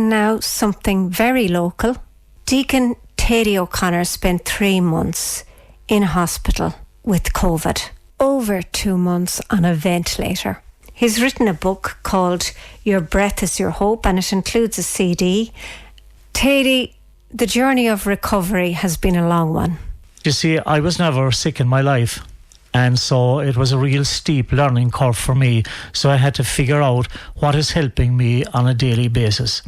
And now something very local. Deacon Thady O'Connor spent 3 months in hospital with COVID. Over 2 months on a ventilator. He's written a book called Your Breath is Your Hope, and it includes a CD. Thady, the journey of recovery has been a long one. You see, I was never sick in my life. And so it was a real steep learning curve for me. So I had to figure out what is helping me on a daily basis.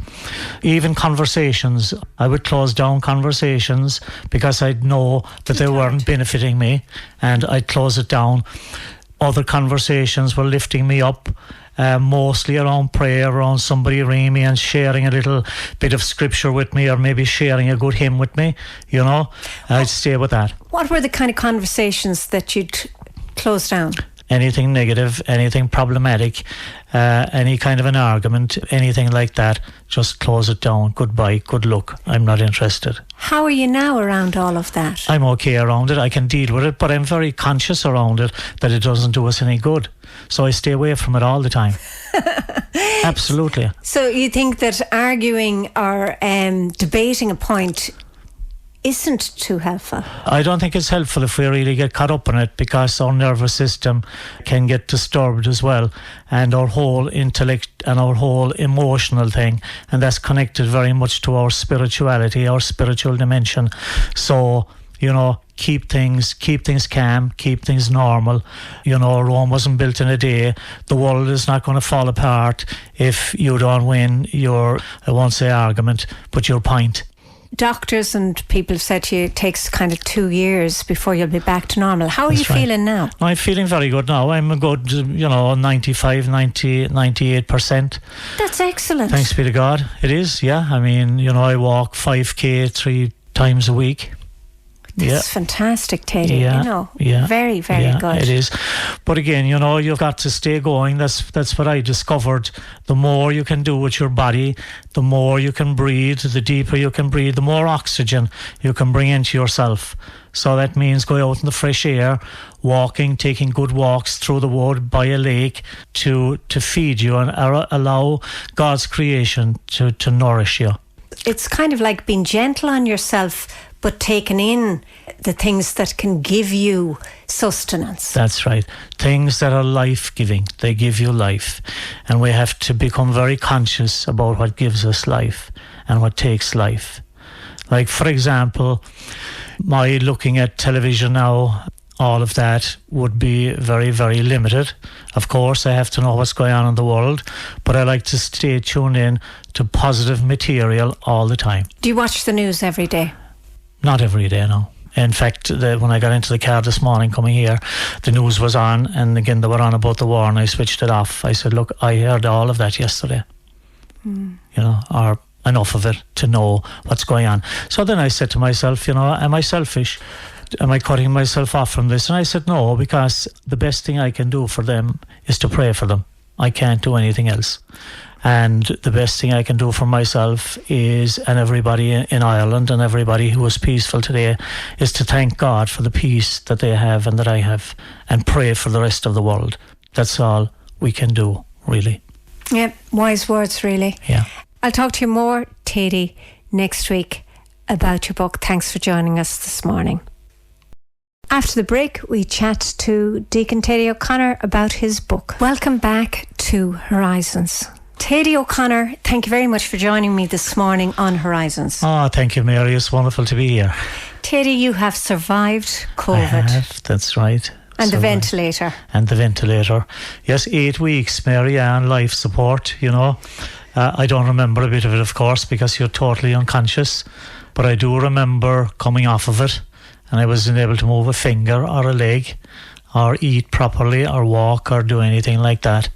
Even conversations, I would close down conversations because I'd know that they weren't benefiting me, and I'd close it down. Other conversations were lifting me up, mostly around prayer, around somebody ringing me and sharing a little bit of scripture with me, or maybe sharing a good hymn with me, you know. I'd stay with that. What were the kind of conversations that you'd close down? Anything negative, anything problematic, any kind of an argument, anything like that, just close it down. Goodbye, good luck, I'm not interested. How are you now around all of that? I'm okay around it, I can deal with it, but I'm very conscious around it that it doesn't do us any good. So I stay away from it all the time. Absolutely. So you think that arguing or debating a point isn't too helpful? I don't think it's helpful if we really get caught up in it, because our nervous system can get disturbed as well, and our whole intellect and our whole emotional thing, and that's connected very much to our spirituality, our spiritual dimension. So, you know, keep things calm, keep things normal. You know, Rome wasn't built in a day. The world is not going to fall apart if you don't win your, I won't say argument, but your point. Doctors and people have said to you it takes kind of 2 years before you'll be back to normal. How are you feeling now? I'm feeling very good now. I'm a good, 95, 90, 98%. That's excellent. Thanks be to God. It is, yeah. I mean, I walk 5K 3 times a week. That's fantastic, Thady. Very, very good. It is. But again, you've got to stay going. That's what I discovered. The more you can do with your body, the more you can breathe, the deeper you can breathe, the more oxygen you can bring into yourself. So that means going out in the fresh air, walking, taking good walks through the wood, by a lake, to feed you and allow God's creation to nourish you. It's kind of like being gentle on yourself, but taking in the things that can give you sustenance. That's right. Things that are life-giving. They give you life. And we have to become very conscious about what gives us life and what takes life. Like, for example, my looking at television now, all of that would be very, very limited. Of course, I have to know what's going on in the world, but I like to stay tuned in to positive material all the time. Do you watch the news every day? Not every day, no. In fact, when I got into the car this morning coming here, the news was on, and again they were on about the war, and I switched it off. I said, look, I heard all of that yesterday. Or enough of it to know what's going on. So then I said to myself, am I selfish? Am I cutting myself off from this? And I said, no, because the best thing I can do for them is to pray for them. I can't do anything else. And the best thing I can do for myself is, and everybody in Ireland and everybody who is peaceful today, is to thank God for the peace that they have and that I have, and pray for the rest of the world. That's all we can do, really. Yeah, wise words, really. Yeah. I'll talk to you more, Thady, next week about your book. Thanks for joining us this morning. After the break, we chat to Deacon Thady O'Connor about his book. Welcome back to Horizons. Thady O'Connor, thank you very much for joining me this morning on Horizons. Oh, thank you, Mary. It's wonderful to be here. Thady, you have survived COVID. I have, that's right. And the ventilator. And the ventilator. Yes, 8 weeks, Mary, on life support, I don't remember a bit of it, of course, because you're totally unconscious. But I do remember coming off of it, and I wasn't able to move a finger or a leg, or eat properly, or walk, or do anything like that.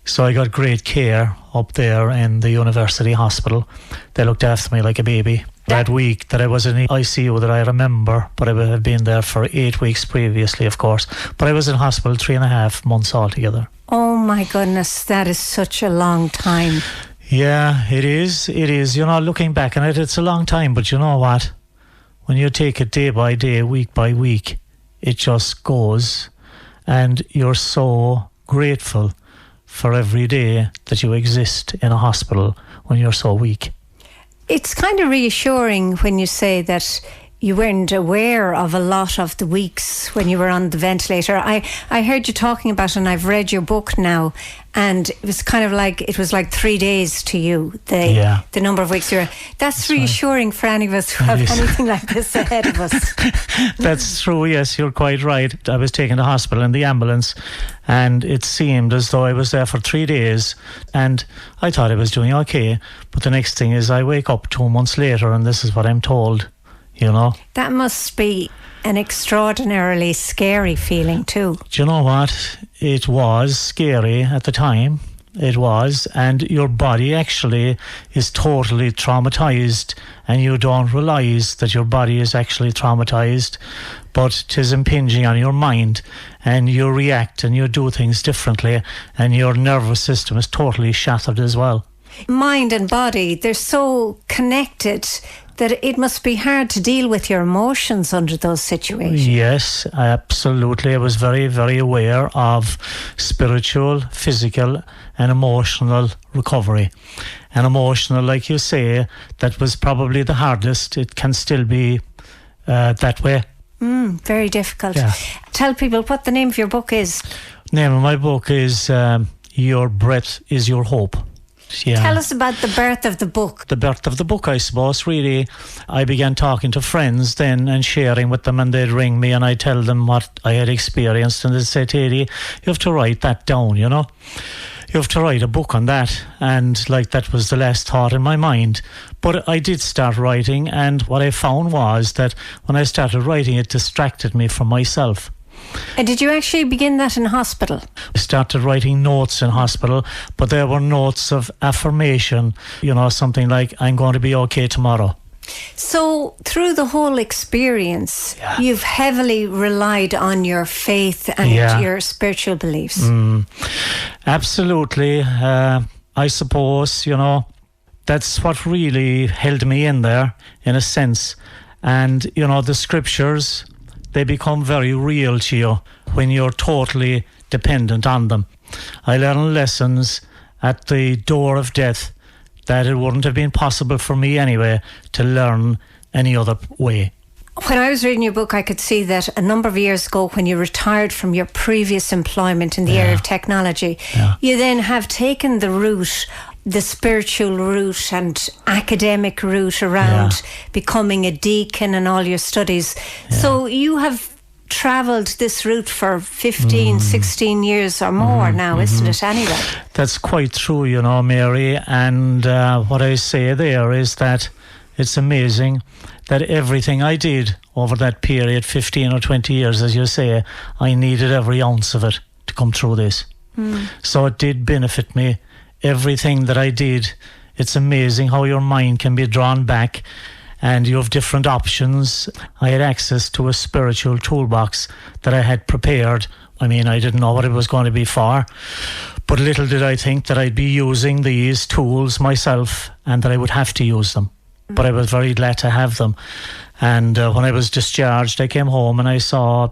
So I got great care up there in the university hospital. They looked after me like a baby. That week that I was in the ICU that I remember, but I had been there for 8 weeks previously, of course. But I was in hospital 3.5 months altogether. Oh my goodness, that is such a long time. Yeah, it is. It is. Looking back on it, it's a long time. But you know what? When you take it day by day, week by week, it just goes. And you're so grateful for every day that you exist in a hospital when you're so weak. It's kind of reassuring when you say that you weren't aware of a lot of the weeks when you were on the ventilator. I heard you talking about it, and I've read your book now, and it was kind of like, it was like 3 days to you, the number of weeks you were. That's reassuring for any of us who have anything like this ahead of us. That's true, yes, you're quite right. I was taken to hospital in the ambulance, and it seemed as though I was there for 3 days, and I thought I was doing okay. But the next thing is I wake up 2 months later, and this is what I'm told. You know, that must be an extraordinarily scary feeling too. Do you know what? It was scary at the time. It was, and your body actually is totally traumatized, and you don't realize that your body is actually traumatized, but 'tis impinging on your mind, and you react and you do things differently, and your nervous system is totally shattered as well. Mind and body, they're so connected that it must be hard to deal with your emotions under those situations. Yes, absolutely. I was very, very aware of spiritual, physical and emotional recovery. And emotional, like you say, that was probably the hardest. It can still be that way. Very difficult. Yeah. Tell people what the name of your book is. The name of my book is Your Breath is Your Hope. Yeah. Tell us about the birth of the book. The birth of the book, I suppose, really. I began talking to friends then and sharing with them, and they'd ring me and I'd tell them what I had experienced, and they'd say, Thady, you have to write that down, you know. You have to write a book on that. And like that was the last thought in my mind. But I did start writing, and what I found was that when I started writing, it distracted me from myself. And did you actually begin that in hospital? I started writing notes in hospital, but there were notes of affirmation, you know, something like, I'm going to be okay tomorrow. So through the whole experience, you've heavily relied on your faith and your spiritual beliefs. Absolutely. I suppose, you know, that's what really held me in there, in a sense. And, you know, the scriptures, they become very real to you when you're totally dependent on them. I learned lessons at the door of death that it wouldn't have been possible for me anyway to learn any other way. When I was reading your book, I could see that a number of years ago, when you retired from your previous employment in the area of technology, you then have taken the route, the spiritual route and academic route around becoming a deacon and all your studies. So you have travelled this route for 15, 16 years or more now, isn't it, anyway? That's quite true, you know, Mary. And what I say there is that it's amazing that everything I did over that period, 15 or 20 years, as you say, I needed every ounce of it to come through this. So it did benefit me. Everything that I did, it's amazing how your mind can be drawn back and you have different options. I had access to a spiritual toolbox that I had prepared. I mean, I didn't know what it was going to be for, but little did I think that I'd be using these tools myself and that I would have to use them. But I was very glad to have them. And when I was discharged, I came home and I saw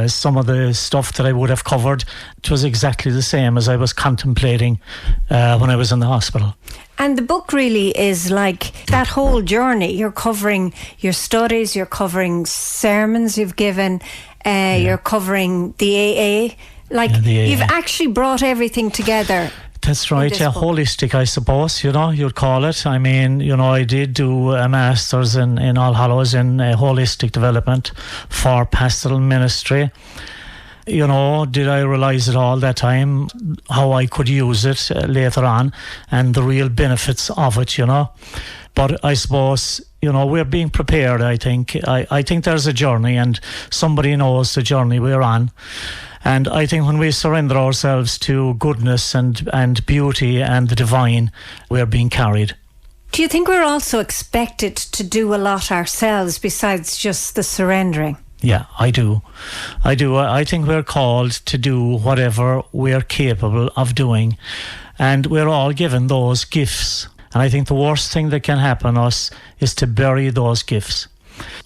some of the stuff that I would have covered. It was exactly the same as I was contemplating when I was in the hospital. And the book really is like that whole journey. You're covering your studies, you're covering sermons you've given, you're covering the AA. Like, you've actually brought everything together. That's right, holistic, I suppose, you know, you'd call it. I mean, you know, I did do a master's in All Hallows in holistic development for pastoral ministry. You know, did I realise at all that time how I could use it later on and the real benefits of it, you know. But I suppose, you know, we're being prepared, I think. I think there's a journey and somebody knows the journey we're on. And I think when we surrender ourselves to goodness and beauty and the divine, we're being carried. Do you think we're also expected to do a lot ourselves besides just the surrendering? Yeah, I do. I think we're called to do whatever we're capable of doing. And we're all given those gifts. And I think the worst thing that can happen to us is to bury those gifts.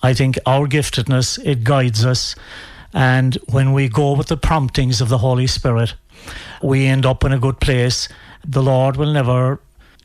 I think our giftedness, it guides us. And when we go with the promptings of the Holy Spirit, we end up in a good place. The Lord will never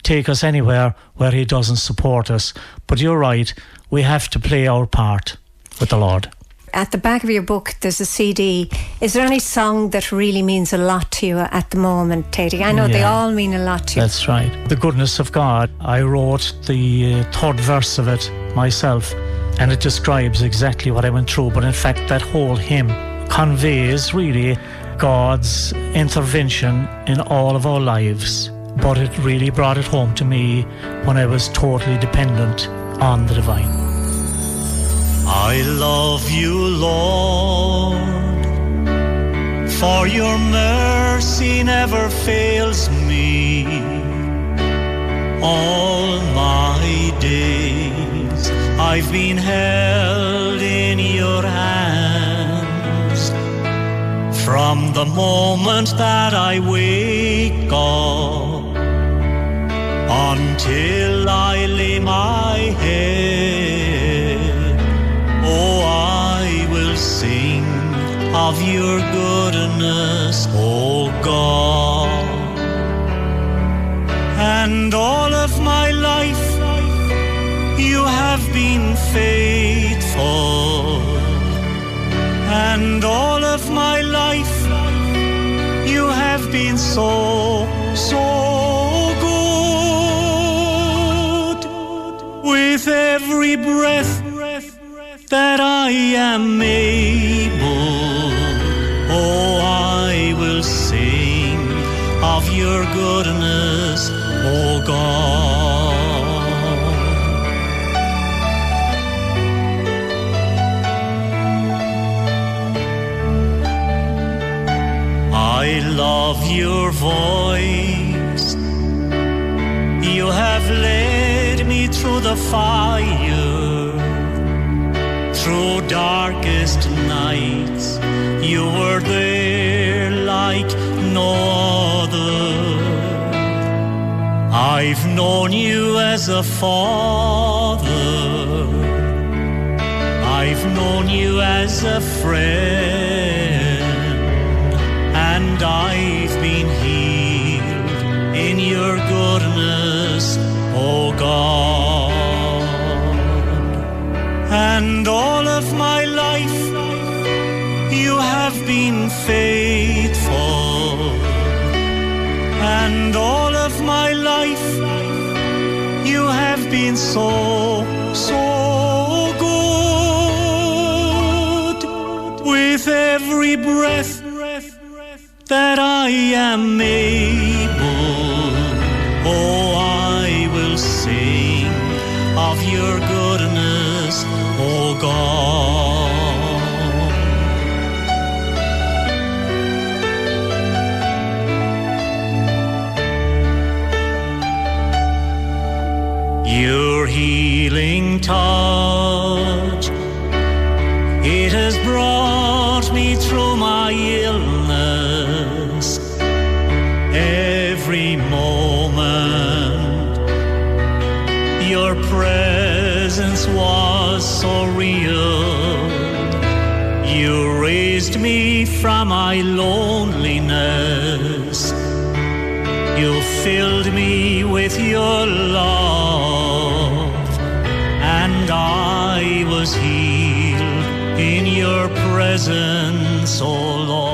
take us anywhere where he doesn't support us. But you're right, we have to play our part with the Lord. At the back of your book, there's a CD. Is there any song that really means a lot to you at the moment, Thady? I know they all mean a lot to you. That's right. The Goodness of God. I wrote the third verse of it myself, and it describes exactly what I went through. But in fact, that whole hymn conveys really God's intervention in all of our lives. But it really brought it home to me when I was totally dependent on the divine. I love you, Lord, for your mercy never fails me. All my days I've been held in your hands. From the moment that I wake up until I lay my head, oh, I will sing of your goodness, oh God. And all of my life you have been faithful. And all of my life you have been so, so good. With every breath that I am able, oh, I will sing of your goodness, oh God. I love your voice. You have led me through the fire. Through darkest nights, you were there like no other. I've known you as a father. I've known you as a friend. And I've been healed in your goodness, oh God. And all of my life you have been faithful. And all of my life you have been so, so good. With every breath that I am able, oh, I will sing of your goodness, oh God. Your healing touch, it has brought me through my illness. Every moment your presence was so real. You raised me from my loneliness. You filled me with your love, and I was healed in your presence, oh Lord.